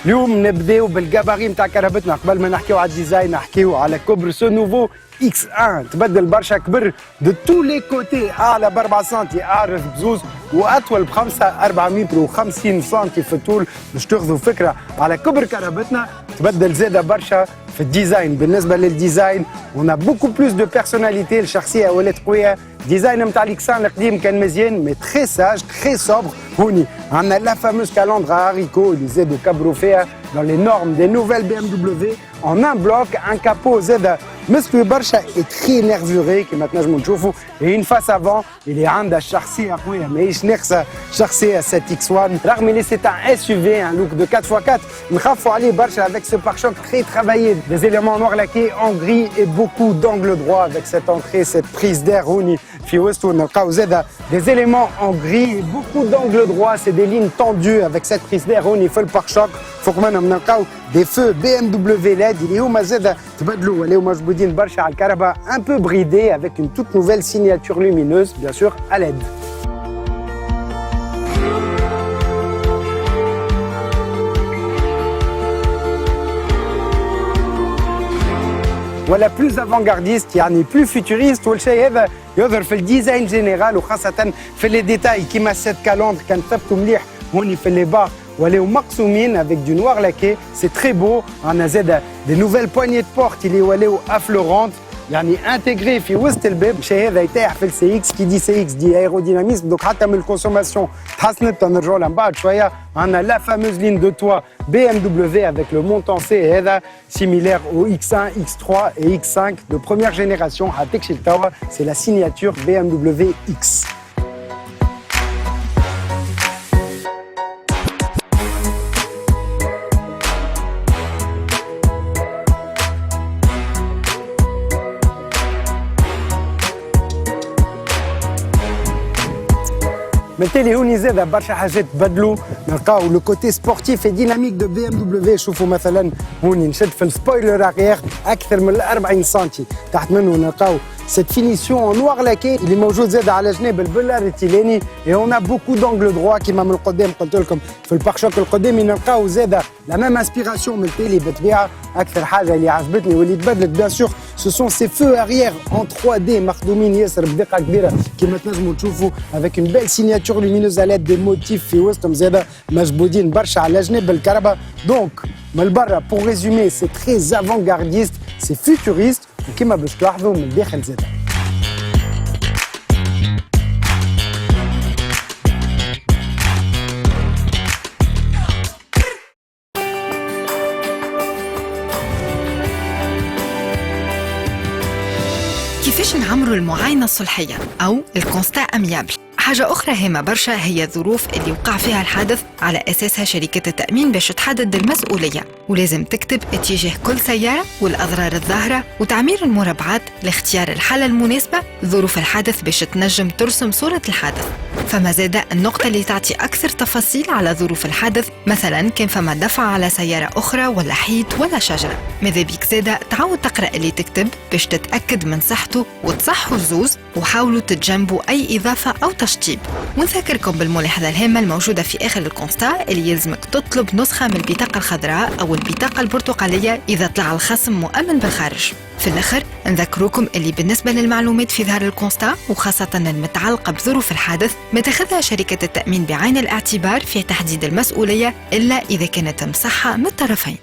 اليوم نبداو بالجاباري نتاع كرهبتنا. قبل ما نحكيو على الديزاين نحكيو على كبر سو نوفو اكس 1. تبدل برشا كبر دو تو لي كوتي، اعلى ب 4 سنتي، اعرض بزوز واطول بخمسه 4 متر و50 سنتي في الطول. باش تاخذوا فكره على كبر كرهبتنا. تبدل زاده برشا في الديزاين. بالنسبه للديزاين اون بوكو بلوس دو بيرسوناليتي، الشخصيه ولات قويه. ديزاين نتاع الاكسان القديم كان مزيان مي تري ساج تري صوبر. هوني عندنا لا فاموز كالندرا هاريكو اللي زادوا كبروا فيها dans les normes des nouvelles BMW en un bloc, un capot زاد مسكوي برشا et très nervuré كما تنجموا تشوفوا. et une face avant اللي عندها شخصيه قويه ماهيش ناقصه شخصيه 7X1 رغم اللي c'est un SUV un look de 4x4 نخافوا عليه برشا avec ce pare-choc très travaillé, des éléments noirs laqués en gris et beaucoup d'angle droit avec cette entrée, cette prise d'air. هوني في وسطو نلقاو زاد des éléments en gris et beaucoup d'angle droit, c'est des lignes tendues avec cette prise d'air. هوني في البارشوك فوق منهم نلقاو des feux BMW LED اللي هما زاد تبدلوا ولاو مجبودين برشا على الكهرباء un peu bridés avec une toute nouvelle signature lumineuse bien sûr à LED. ولا plus avant-gardiste يعني plus futuriste. والشيء هذا يظهر في الديزاين جينيرال وخاصة في لي ديتاي كيما السيت كالندر كان ثبتوا مليح هوني في لي بار ولاو مقسومين avec du noir laqué. C'est très beau. عندنا زاد des nouvelles poignées de porte اللي ولاو affleurantes يعني انتجري في وسط الباب. الشيء هذا يتاح في السي اكس. كي دي سي اكس دي ايروديناميزم دونك حتى من الكونسوماسيون تحسنت. نرجعوا لها من بعد شويه. عندنا لا فاموز لين دو توا BMW avec le montant C هذا similaire au X1, X3 et X5 de première génération. هاتيك شي توا c'est la signature BMW X. بالتالي هوني زاد برشا حاجات تبدلوا. نلقاو لو كوتي سبورتيف اي ديناميك دو BMW. شوفوا مثلا هوني نشد في السبويلر اغيير اكثر من 40 سنتي. تحت منه نلقاو cette finition en noir laqué اللي موجود زاد على جناب البلار التيلاني. et on a beaucoup d'angle droit كيما من القدام قلت لكم في البارشوك القدامي نلقاو زاد لا ميم انسبيراسيون من التالي بالطبيعه. اكثر حاجه اللي عجبتني واللي تبدلت بيان سور ce sont ces feux arrière en 3D مخدومين ياسر بدقه كبيره كيما تنجموا تشوفوا avec une belle signature lumineuse à l'aide des motifs في وسطهم زاد مجبودين برشا على جناب الكهرباء. دونك من البرا pour résumer c'est très avant-gardiste, c'est futuriste وكيما باش تلاحظوا من الداخل زاد. كيفاش نعمروا المعاينة الصلحية أو الكونستا أميابل؟ حاجة أخرى هامة برشا هي الظروف اللي وقع فيها الحادث على أساسها شركة التأمين باش تحدد المسؤولية. ولازم تكتب اتجاه كل سيارة والأضرار الظاهرة وتعمير المربعات لاختيار الحالة المناسبة ظروف الحادث باش تنجم ترسم صورة الحادث. فما زاد النقطة اللي تعطي أكثر تفاصيل على ظروف الحادث، مثلا كان فما دفع على سيارة أخرى ولا حيط ولا شجرة. ماذا بيك زاد تعود تقرأ اللي تكتب باش تتأكد من صحته وتصحوا الزوز وحاولوا تتجنبوا أي إضافة أو تشطيب. ونذكركم بالملاحظة الهامة الموجودة في آخر الكونستا اللي يلزمك تطلب نسخة من البطاقة الخضراء أو البطاقة البرتقالية إذا طلع الخصم مؤمن بالخارج. في الآخر نذكروكم اللي بالنسبة للمعلومات في ظهر الكونستا وخاصة المتعلقة بظروف الحادث ما تاخذها شركة التأمين بعين الاعتبار في تحديد المسؤولية إلا إذا كانت مصحة من الطرفين.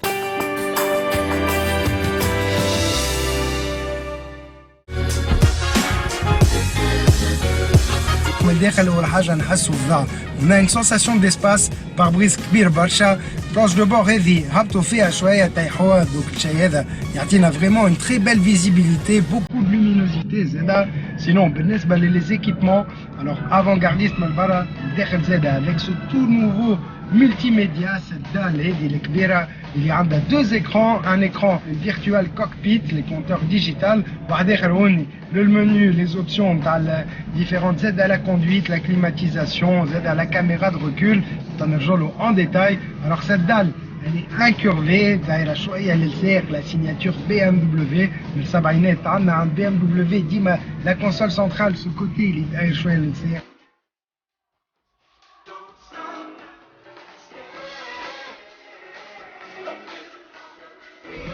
من الداخل اول حاجه نحسوا بالظهر. هنا une sensation d'espace باربريز كبير برشا. بلانش دو بور هذه هبطوا فيها شويه طيحوها. دوك الشيء هذا يعطينا فريمون اون تري بيل فيزيبيليتي بوكو دو لومينوزيتي زاده. سينون بالنسبه لليزيكيبمون الوغ افونغارديست من برا الداخل زاده افيك سو تو نوفو ملتي ميديا. الدال هذه الكبيره اللي عندها دوز écrans, un écran virtual cockpit, les compteurs digital, واحد اخر هوني للمنيو les options نتاع différentes aides à la conduite, la climatisation, aides à la caméra de recul. تنرجعوا له en détail. alors cette dalle elle est incurvée دايره شويه للساق la signature BMW من السبعينات. عندنا عند BMW ديما la console centrale ce côté اللي داير شويه للساق.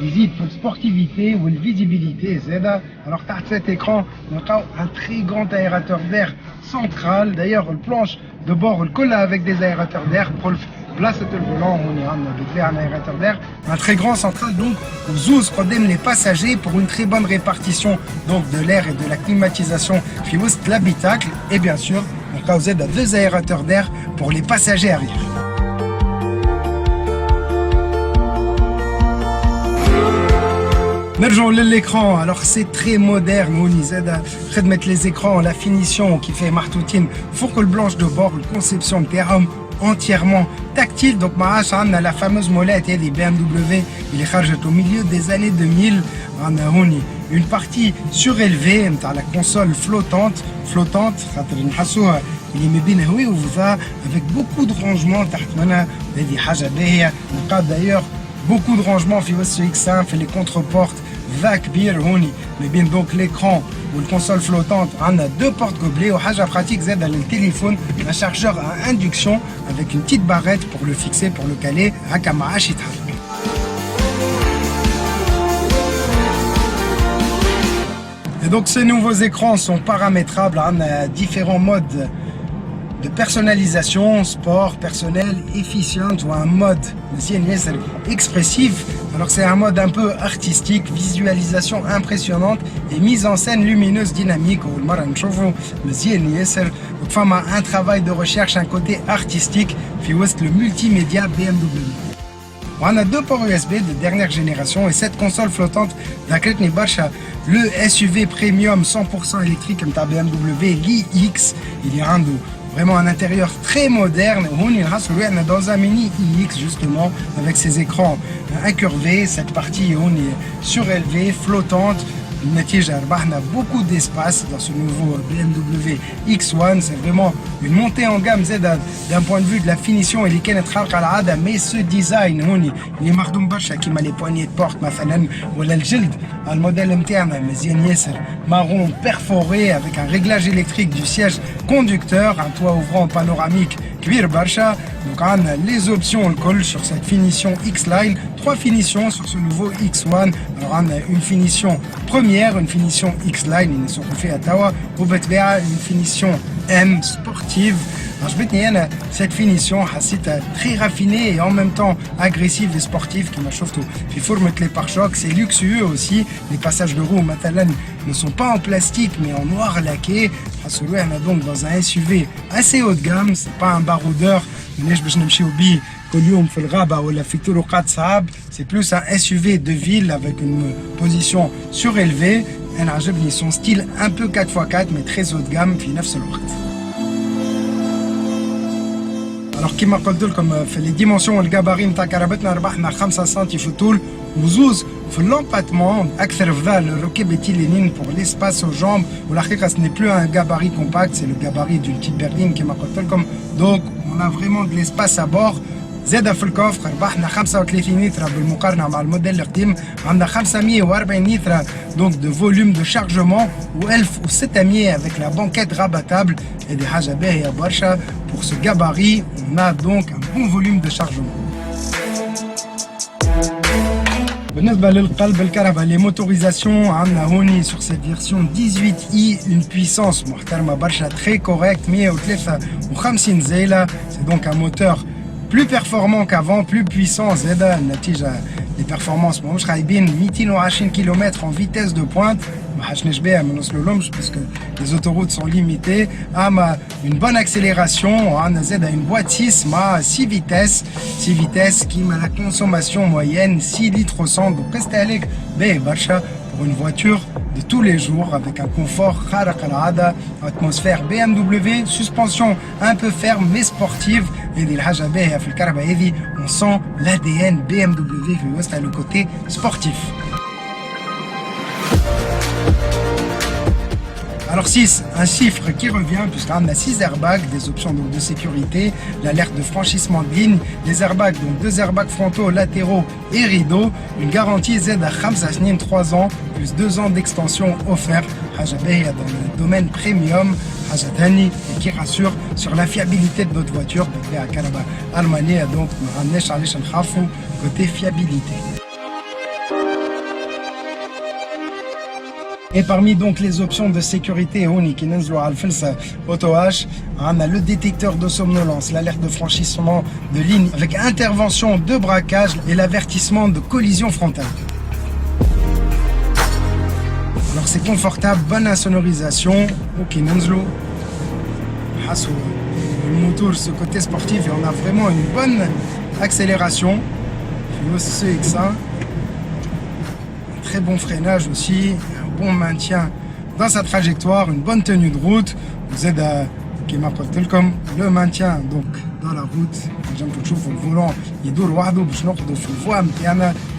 يزيد في السبورتيفيتي والفيزيبيليتي زاده. Alors تحت cet écran نلقاو un très grand aérateur d'air central. D'ailleurs le planche de bord الكل avec des aérateurs d'air pour بلاصة الفولون هوني عندنا بالطبيعة un aérateur d'air, un très grand central donc وزوز قدام les passagers pour une très bonne répartition donc de l'air et de la climatisation في وسط l'habitacle. Et bien sûr نلقاو زاده deux aérateurs d'air pour les passagers arrière. نرجعوا للl'écran. Alors c'est très moderne هوني زاده خدمة les écrans, la finition qui fait محطوطين فوق البلانش de bord, الconception نتاعهم entièrement tactile. Donc ما عادش عندنا la fameuse molette هذه BMW اللي خرجت au milieu des années 2000. عندنا هوني une partie surélevée نتاع la console flottante خاطر نحسوها اللي ما بين هوي وفضاء avec beaucoup de rangements تحت منها. هذه حاجة باهية. نلقاو d'ailleurs beaucoup de rangements في وسط X1 في les contreportes va كبير هوني ما بين donc l'écran والconsole flottante. عندنا deux portes gobelets وحاجة pratique زادة للتليفون un chargeur à induction avec une petite barrette pour le fixer, pour le caler هكا ما عادش يتحرك. Et donc ces nouveaux écrans sont paramétrables. On a différents modes de personnalisation, sport, personnel, efficient ou un mode expressif. Alors c'est un mode un peu artistique, visualisation impressionnante et mise en scène lumineuse, dynamique. Donc un travail de recherche, un côté artistique, le multimédia BMW. On a deux ports USB de dernière génération et cette console flottante d'Akretni Barsha, le SUV premium 100% électrique comme ta BMW, l'iX. Il y a vraiment un intérieur très moderne. On est dans un mini iX justement avec ses écrans incurvés, cette partie on est surélevée, flottante. On a beaucoup d'espace dans ce nouveau BMW X1. C'est vraiment une montée en gamme d'un point de vue de la finition et mais ce design il est مخدوم برشا كيما les poignées de porte مثلا ولا الجلد. Le modèle interne مزيان ياسر marron perforé avec un réglage électrique du siège conducteur, un toit ouvrant panoramique كبير برشا. Donc on a les options الكل sur cette finition X-Line, 3 finitions sur ce nouveau X1. Alors on a une finition première, une finition X-Line اللي سوقوا فيها توا وبالطبيعة une finition M sportive. عجبتني انا cette finition حسيتها très raffinée et en même temps agressive et sportive كما شفتوا في فورمة les pare-chocs. C'est luxueux aussi, les passages de roues مثلا ne sont pas en plastique mais en noir laqué. On a donc dans un SUV assez haut de gamme, c'est pas un baroudeur باش نمشيو بيه كل يوم في الغابة ولا في طرقات صعاب. C'est plus un SUV de ville avec une position surélevée. أنا عجبني son style un peu 4x4 mais très haut de gamme في نفس الوقت. Alors كما قلت لكم في les dimensions والجاباري نتاع كرهبتنا ربحنا 5 سنتي في الطول وزوز في l'empattement أكثر فضاء للركب éthylène pour l'espace aux jambes. والحقيقة ce n'est plus un gabarit compact, c'est le gabarit d'une petite berline كما قلت لكم. Donc on a vraiment de l'espace à bord. زادة في الكوفر ربحنا 35 لتر بالمقارنة مع الموديل القديم. عندنا 540 لتر donc de volume de chargement و 1600 avec la banquette rabattable. Et des حاجة باهية برشا. Pour ce gabarit, on a donc un bon volume de chargement. بالنسبة للقلب الكهرباء les motorisations عندنا هوني sur cette version 18i une puissance محترمة برشا très correcte 153 زيلة. C'est donc un moteur plus performant qu'avant, plus puissant. زادة النتيجة les performances ماهوش خايبين. 220 km en vitesse de pointe. ما حشناش بها ما نوصلولهمش parce que les autoroutes sont limitées. أما une bonne accélération. عندنا زادة une boîte 6 مع 6 vitesses qui a la consommation moyenne 6 litres au 100. Donc تستهلك باهي برشا pour une voiture de tous les jours avec un confort خارق العادة. Atmosphère BMW, suspension un peu ferme mais sportive. هذه الحاجة باهية في الكهرباء هذه on sent l'ADN BMW في وسط le côté sportif. Alors 6, un chiffre qui revient puisqu'on a 6 airbags, des options donc de sécurité, l'alerte de franchissement de ligne, les airbags, donc 2 airbags frontaux, latéraux et rideaux, une garantie Z à 5 سنين 3 ans, plus 2 ans d'extension offerte. حاجة باهية dans le domaine premium, حاجة تاني et qui rassure sur la fiabilité de notre voiture. بالطبيعة كهرباء ألمانية donc ما عندناش علاش نخافوا côté fiabilité. Et parmi donc les options de sécurité qui ننزلوا على الفلسة auto-H, on a le détecteur de somnolence, l'alerte de franchissement de ligne avec intervention de braquage et l'avertissement de collision frontale. Alors c'est confortable, bonne insonorisation. Ok, ننزلوا حسوا le moteur ce côté sportif et on a vraiment une bonne accélération. Ce X1, un très bon freinage aussi, un bon maintien dans sa trajectoire, une bonne tenue de route. Vous aide à comme le maintien donc dans la route. Le volant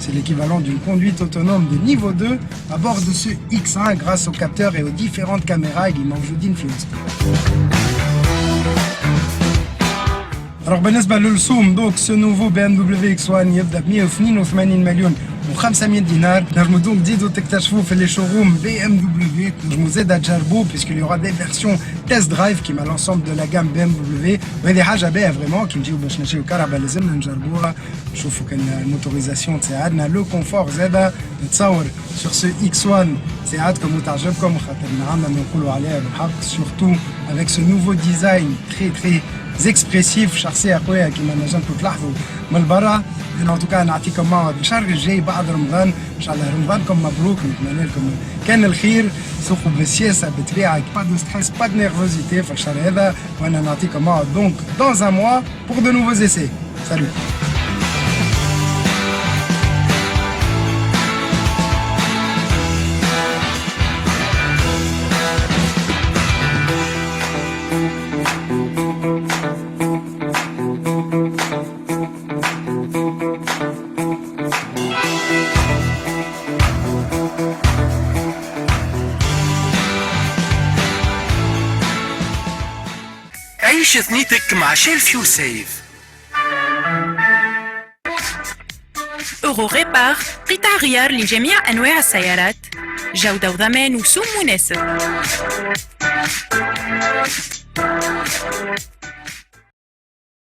c'est l'équivalent d'une conduite autonome de niveau 2 à bord de ce X1 grâce aux capteurs et aux différentes caméras qui موجودين في Alors بالنسبة للسوم donc ce nouveau BMW X1 يبدأ ب 182 مليون و500 دينار. نجمو donc تزيدو تكتشفوه في لي شوروم BMW. نجمو زادا تجربوه puisqu'il y aura des versions test drive كيما l'ensemble de la gamme BMW. وهذه حاجة باهية فريمون كي نجيو باش نشريو كهرباء لازمنا نجربوها نشوفو كان الموتوريزاسيون تساعدنا لو كونفور زادا. نتصور sur ce X1 تساعدكم وتعجبكم خاطر عندنا نقولوا عليها بالحق surtout avec ce nouveau design très اكسبريسيف شخصيه قويه كما نجمتوا تلاحظوا من برا. ان توكا نعطيكم موعد الشهر الجاي بعد رمضان ان شاء الله. رمضانكم مبروك، نتمنى لكم كان الخير. سوقوا بالسياسه بالطبيعه، با دو ستريس با دو نيرفوزيتي في الشهر هذا. وانا نعطيكم موعد دونك dans un mois pour de nouveaux essais. Salut. عيش ثنيتك مع شيل فيول سيف. أورو ريبار قطع غيار لجميع أنواع السيارات، جودة وضمان وسوم مناسب.